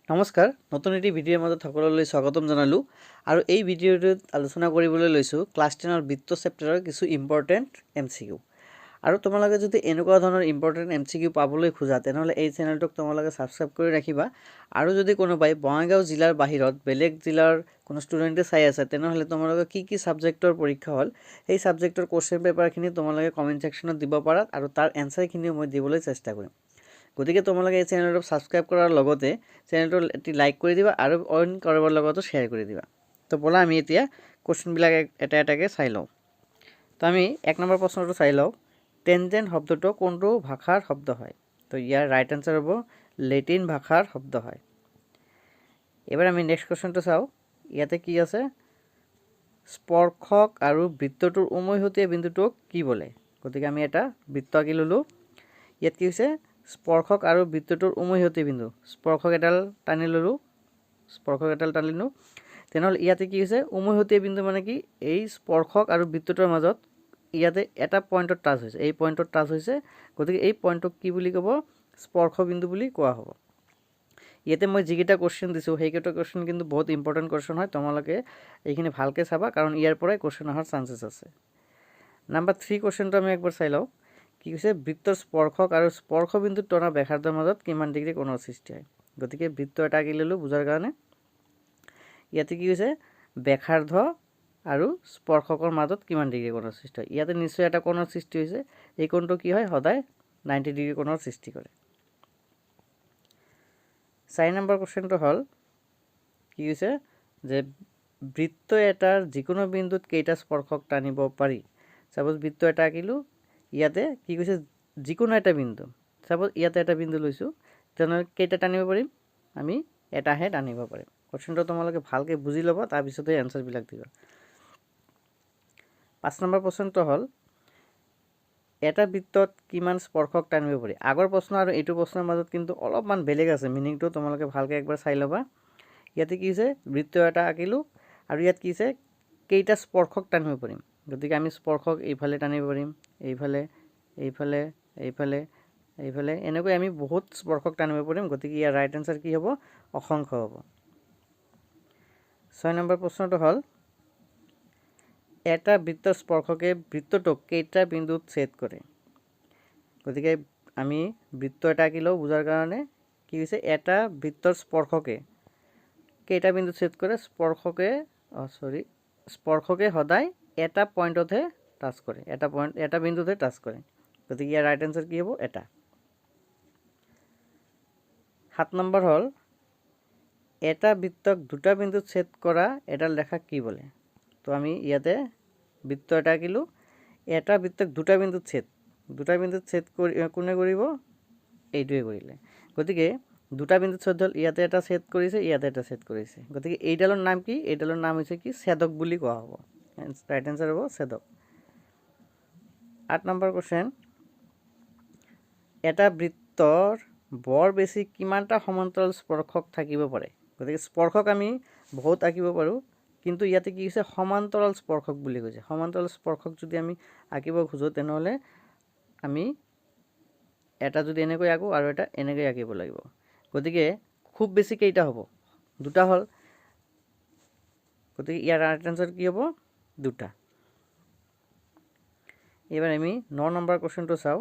নমস্কাৰ, নতুন এটি ভিডিঅ'ৰ মাজত সকলোলৈ স্বাগতম জনালোঁ আৰু এই ভিডিঅ'টোত আলোচনা কৰিবলৈ লৈছোঁ ক্লাছ 10ৰ বৃত্ত চেপ্টাৰৰ কিছু ইম্পৰ্টেণ্ট MCQ। আৰু তোমালোকে যদি এনেকুৱা ধৰণৰ ইম্পৰ্টেণ্ট MCQ পাবলৈ খোজা তেনেহ'লে এই চেনেলটোক তোমালোকে ছাবস্ক্ৰাইব কৰি ৰাখিবা। আৰু যদি কোনোবাই বঙাইগাঁও জিলাৰ বাহিৰত বেলেগ জিলাৰ কোনো ষ্টুডেণ্টে চাই আছে তেনেহ'লে তোমালোকে কি ছাবজেক্টৰ পৰীক্ষা হ'ল সেই ছাবজেক্টৰ কুৱেশ্যন পেপাৰখিনি তোমালোকে কমেণ্ট ছেকশ্যনত দিব পাৰা আৰু তাৰ এনচাৰখিনিও মই দিবলৈ চেষ্টা কৰিম। গতিকে তোমালোকে এই চেনেলটো ছাবস্ক্ৰাইব কৰাৰ লগতে চেনেলটো এটি লাইক কৰি দিবা আৰু অইন কাৰোবাৰ লগতো শ্বেয়াৰ কৰি দিবা। তো ব'লা আমি এতিয়া কুৱেশ্যনবিলাক এটা এটাকৈ চাই লওঁ। তো আমি 1 নম্বৰ প্ৰশ্নটো চাই লওঁ। টেনজেণ্ট শব্দটো কোনটো ভাষাৰ শব্দ হয়? তো ইয়াৰ ৰাইট আনচাৰ হ'ব লেটিন ভাষাৰ শব্দ হয়। এবাৰ আমি নেক্সট কুৱেশ্যনটো চাওঁ। ইয়াতে কি আছে? স্পৰ্শক আৰু বৃত্তটোৰ উমৈহতীয়া বিন্দুটোক কি বোলে? গতিকে আমি এটা বৃত্ত আঁকি ল'লোঁ। ইয়াত কি হৈছে? স্পৰ্শক আৰু বৃত্তটোৰ উমৈহতীয়া বিন্দু। স্পৰ্শক এডাল টানি ল'লোঁ, তেনেহ'লে ইয়াতে কি হৈছে? উমৈহতীয়া বিন্দু মানে কি? এই স্পৰ্শক আৰু বৃত্তটোৰ মাজত ইয়াতে এটা পইণ্টত টাচ হৈছে, এই পইণ্টত টাচ হৈছে। গতিকে এই পইণ্টক কি বুলি ক'ব? স্পৰ্শ বিন্দু বুলি কোৱা হ'ব। ইয়াতে মই যিকেইটা কুৱেশ্যন দিছোঁ সেইকেইটা কুৱেশ্যন কিন্তু বহুত ইম্পৰ্টেণ্ট কুৱেশ্যন হয়। তোমালোকে এইখিনি ভালকৈ চাবা কাৰণ ইয়াৰ পৰাই কুৱেশ্যন অহাৰ চান্সেছ আছে। নাম্বাৰ 3 কুৱেশ্যনটো আমি একবাৰ চাই লওঁ। কি কৈছে? বৃত্তৰ স্পৰ্শক আৰু স্পৰ্শ বিন্দুত টনা ব্যাসাৰ্ধৰ মাজত কিমান ডিগ্ৰী কোণৰ সৃষ্টি হয়? গতিকে বৃত্ত এটা আঁকি ল'লোঁ বুজাৰ কাৰণে। ইয়াতে কি হৈছে? ব্যাসাৰ্ধ আৰু স্পৰ্শকৰ মাজত কিমান ডিগ্ৰী কোণৰ সৃষ্টি হয়? ইয়াতে নিশ্চয় এটা কোণৰ সৃষ্টি হৈছে। এই কোণটো কি হয়? সদায় 90 ডিগ্ৰী কোণৰ সৃষ্টি কৰে। 4 নম্বৰ কুৱেশ্যনটো হ'ল কি হৈছে? যে বৃত্ত এটাৰ যিকোনো বিন্দুত কেইটা স্পৰ্শক টানিব পাৰি? চাপ'জ বৃত্ত এটা আঁকিলোঁ, ইয়াতে কি কৈছে? যিকোনো এটা বিন্দু। চাপ'জ ইয়াতে এটা বিন্দু লৈছোঁ, তেনেহ'লে কেইটা টানিব পাৰিম? আমি এটাহে টানিব পাৰিম। কুৱেশ্যনটো তোমালোকে ভালকৈ বুজি ল'বা, তাৰপিছতে এনচাৰবিলাক দিবা। 5 নম্বৰ প্ৰশ্নটো হ'ল এটা বৃত্তত কিমান স্পৰ্শক টানিব পাৰি? আগৰ প্ৰশ্ন আৰু এইটো প্ৰশ্নৰ মাজত কিন্তু অলপমান বেলেগ আছে। মিনিংটো তোমালোকে ভালকৈ একবাৰ চাই ল'বা। ইয়াতে কি হৈছে? বৃত্ত এটা আঁকিলোঁ আৰু ইয়াত কি হৈছে? কেইটা স্পৰ্শক টানিব পাৰিম? গতিকে আমি স্পৰ্শক এইফালে টানিব পাৰিম, এইফালে, এইফালে, এইফালে, এইফালে, এনেকৈ আমি বহুত স্পৰ্শক টানিব পাৰিম। গতিকে ইয়াৰ ৰাইট এনচাৰ কি হ'ব? অসংখ্য হ'ব। 6 নম্বৰ প্ৰশ্নটো হ'ল এটা বৃত্তৰ স্পৰ্শকে বৃত্তটোক কেইটা বিন্দুত ছেদ কৰে? গতিকে আমি বৃত্ত এটা আঁকি লওঁ বুজাৰ কাৰণে। কি হৈছে? এটা বৃত্তৰ স্পৰ্শকে কেইটা বিন্দুত ছেদ কৰে? স্পৰ্শকে সদায় এটা পইণ্টতহে টাচ কৰে, এটা বিন্দুতহে টাচ কৰে। গতিকে ইয়াৰ ৰাইট এনচাৰ কি হ'ব? এটা। 7 নম্বৰ হ'ল এটা বৃত্তক দুটা বিন্দুত ছেদ কৰা এডাল ৰেখাক কি বোলে? তো আমি ইয়াতে বৃত্ত এটা আঁকিলোঁ, এটা বৃত্তক দুটা বিন্দুত ছেদ কোনে কৰিব? এইটোৱে কৰিলে। গতিকে দুটা বিন্দুত ছেদ হ'ল, ইয়াতে এটা ছেদ কৰিছে, ইয়াতে এটা ছেদ কৰিছে। গতিকে এইডালৰ নাম কি? এইডালৰ নাম হৈছে কি? ছেদক বুলি কোৱা হ'ব। ৰাইট এনচাৰ হ'ব ছেদক। 8 নম্বৰ কুৱেশ্যন। এটা বৃত্তৰ বৰ বেছি কিমানটা সমান্তৰাল স্পৰ্শক থাকিব পাৰে? গতিকে স্পৰ্শক আমি বহুত আঁকিব পাৰোঁ, কিন্তু ইয়াতে কি হৈছে? সমান্তৰাল স্পৰ্শক বুলি কৈছে। সমান্তৰাল স্পৰ্শক যদি আমি আঁকিব খোজোঁ তেনেহ'লে আমি এটা যদি এনেকৈ আঁকো আৰু এটা এনেকৈ আঁকিব লাগিব। গতিকে খুব বেছি কেইটা হ'ব? দুটা হ'ল। গতিকে ইয়াৰ ৰাইট এনচাৰ কি হ'ব? দুটা। এইবাৰ আমি 9 নম্বৰ কুৱেশ্যনটো চাওঁ।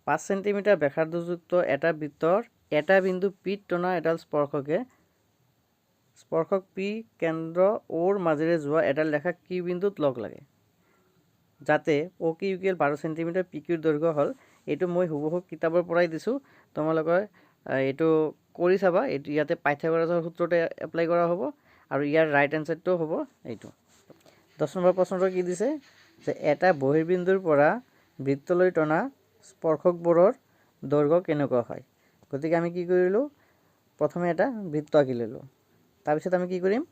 5 চেণ্টিমিটাৰ ব্যাসাৰ্ধযুক্ত এটা বৃত্তৰ এটা বিন্দু পিত টনা এডাল স্পৰ্শক পি কেন্দ্ৰ অ'ৰ মাজেৰে যোৱা এডাল ৰেখা কি বিন্দুত লগ লাগে? যাতে অ' কিউ ইকুৱেল 12 চেণ্টিমিটাৰ, পি কিউৰ দৈৰ্ঘ্য হ'ল, এইটো মই হুবহু কিতাপৰ পৰাই দিছোঁ, তোমালোকে এইটো কৰি চাবা। এইটো ইয়াতে পাইথাগোৰাছৰ সূত্ৰতে এপ্লাই কৰা হ'ব আৰু ইয়াৰ ৰাইট এনচাৰটো হ'ব এইটো। 10 নম্বৰ প্ৰশ্নটো কি দিছে? যে এটা বহিৰ্বিন্দুৰ পৰা বৃত্তলৈ টনা স্পৰ্শকবোৰৰ দৈৰ্ঘ্য কেনেকুৱা হয়? গতিকে আমি কি কৰিলোঁ? প্ৰথমে এটা বৃত্ত আঁকি ল'লোঁ, তাৰপিছত আমি কি কৰিম?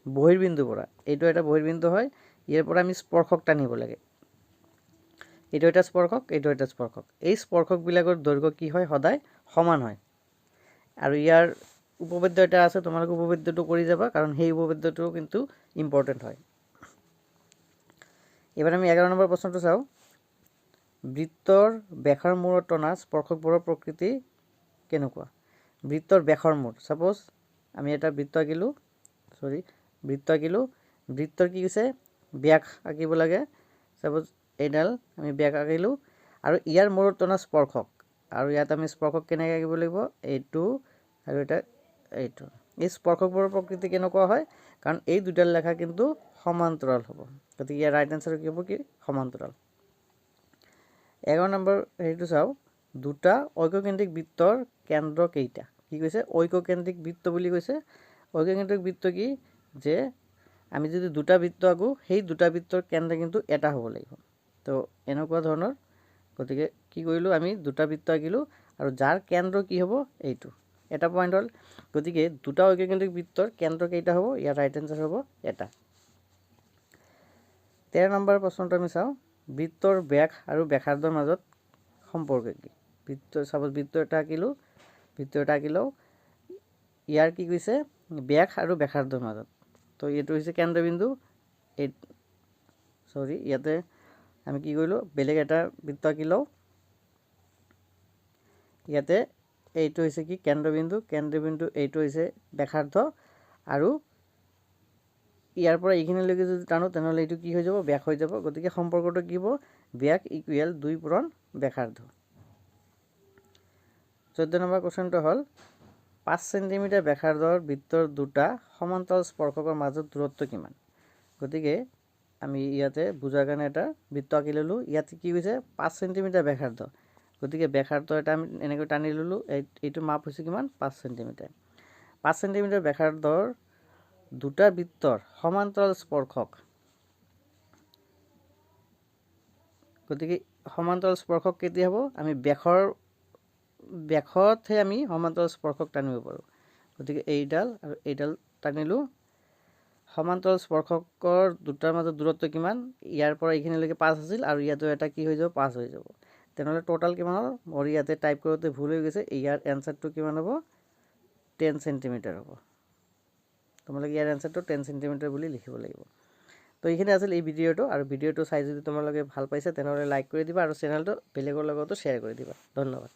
বহিৰ্বিন্দুৰ পৰা, এইটো এটা বহিৰ্বিন্দু হয়, ইয়াৰ পৰা আমি স্পৰ্শক টানিব লাগে। এইটো এটা স্পৰ্শক, এইটো এটা স্পৰ্শক। এই স্পৰ্শকবিলাকৰ দৈৰ্ঘ্য কি হয়? সদায় সমান হয়। আৰু ইয়াৰ উপপাদ্য এটা আছে, তোমালোকে উপপাদ্যটো কৰি যাবা কাৰণ সেই উপপাদ্যটো কিন্তু ইম্পৰ্টেণ্ট হয়। এবাৰ আমি 11 নম্বৰ প্ৰশ্নটো চাওঁ। বৃত্তৰ ব্যাসৰ মূৰৰ টনা স্পৰ্শকবোৰৰ প্ৰকৃতি কেনেকুৱা বৃত্তৰ ব্যাসৰ মূৰ সাপোজ আমি এটা বৃত্ত আঁকিলোঁ বৃত্তৰ কি কৈছে ব্যাস আঁকিব লাগে সাপোজ এইডাল আমি ব্যাস আঁকিলোঁ আৰু ইয়াৰ মূৰৰ টনা স্পৰ্শক আৰু ইয়াত আমি স্পৰ্শক কেনেকৈ আঁকিব লাগিব এইটো আৰু এটা এইটো এই স্পৰ্শকবোৰৰ প্ৰকৃতি কেনেকুৱা হয় কাৰণ এই দুটাৰ লেখা কিন্তু সমান্তৰাল হ'ব গতিকে ইয়াৰ ৰাইট আনসাৰ কি হ'ব কি সমান্তৰাল 11 নম্বৰ হেৰিটো চাও দুটা ঐককেন্দ্ৰিক বৃত্তৰ কেন্দ্ৰ কেইটা কি কৈছে ঐককেন্দ্ৰিক বৃত্ত বুলি কৈছে ঐককেন্দ্ৰিক বৃত্ত কি যে আমি যদি দুটা বৃত্ত আঁকো সেই দুটা বৃত্তৰ কেন্দ্ৰ কিন্তু এটা হ'ব লাগিব তো এনেকুৱা ধৰণৰ গতিকে কি কৰিলোঁ আমি দুটা বৃত্ত আঁকিলোঁ আৰু যাৰ কেন্দ্ৰ কি হ'ব এইটো এটা পইণ্ট হ'ল গতিকে দুটা ঐককেন্দ্ৰিক বৃত্তৰ কেন্দ্ৰ কেইটা হ'ব ইয়াৰ ৰাইট আনসাৰ হ'ব এটা 13 নম্বৰ প্ৰশ্নটো আমি চাওঁ বৃত্তৰ ব্যাস আৰু ব্যাসাৰ্ধৰ মাজত সম্পৰ্ক কি বৃত্ত সাপোজ বৃত্ত এটা আঁকিলোঁ ইয়াৰ কি কৈছে ব্যাস আৰু ব্যাসাৰ্ধৰ মাজত তো এইটো হৈছে কেন্দ্ৰবিন্দু এই ইয়াতে আমি কি কৰিলোঁ বেলেগ এটা বৃত্ত আঁকি লওঁ ইয়াতে এইটো হৈছে কি কেন্দ্ৰবিন্দু এইটো হৈছে ব্যাসাৰ্ধ আৰু ইয়াৰ পৰা এইখিনিলৈকে যদি টানো তেনেহ'লে এইটো কি হৈ যাব ব্যাস হৈ যাব গতিকে সম্পৰ্কটো কি হ'ব ব্যাস ইকুৱেল 2 পূৰণ ব্যাসাৰ্ধ 14 নম্বৰ কোৱেশ্চনটো হ'ল 5 সেন্টিমিটাৰ ব্যাসাৰ্ধৰ বৃত্তৰ দুটা সমান্তৰাল স্পৰ্শকৰ মাজত দূৰত্ব কিমান গতিকে আমি ইয়াতে বুজাৰ কাৰণে এটা বৃত্ত আঁকি ল'লোঁ ইয়াতে কি হৈছে 5 সেন্টিমিটাৰ ব্যাসাৰ্ধ গতিকে ব্যাসাৰ্ধ এটা আমি এনেকৈ টানি ল'লোঁ এইটো মাপ হৈছে কিমান 5 সেন্টিমিটাৰ 5 সেন্টিমিটাৰ ব্যাসাৰ্ধৰ দুটা বৃত্তৰ সমান্তৰাল স্পৰ্শক গতিকে সমান্তৰাল স্পৰ্শক কেতিয়া হ'ব আমি ব্যাসতহে আমি সমান্তৰাল স্পৰ্শক টানিব পাৰোঁ গতিকে এইডাল আৰু এইডাল টানিলোঁ সমান্তৰাল স্পৰ্শকৰ দুটাৰ মাজত দূৰত্ব কিমান ইয়াৰ পৰা এইখিনিলৈকে 5 আছিল আৰু ইয়াতো এটা কি হৈ যাব 5 হৈ যাব তেনেহ'লে টোটাল কিমান হ'ল মোৰ ইয়াতে টাইপ কৰোঁতে ভুল হৈ গৈছে ইয়াৰ এনসাৰটো কিমান হ'ব 10 সেন্টিমিটাৰ হ'ব তোমালোকে ইয়াৰ এনসাৰটো 10 সেন্টিমিটাৰ বুলি লিখিব লাগিব তো এইখিনি আছিল এই ভিডিঅ'টো আৰু ভিডিঅ'টো চাই যদি তোমালোকে ভাল পাইছে তেনেহ'লে লাইক কৰি দিবা আৰু চেনেলটো বেলেগৰ লগতো শ্বেয়াৰ কৰি দিবা ধন্যবাদ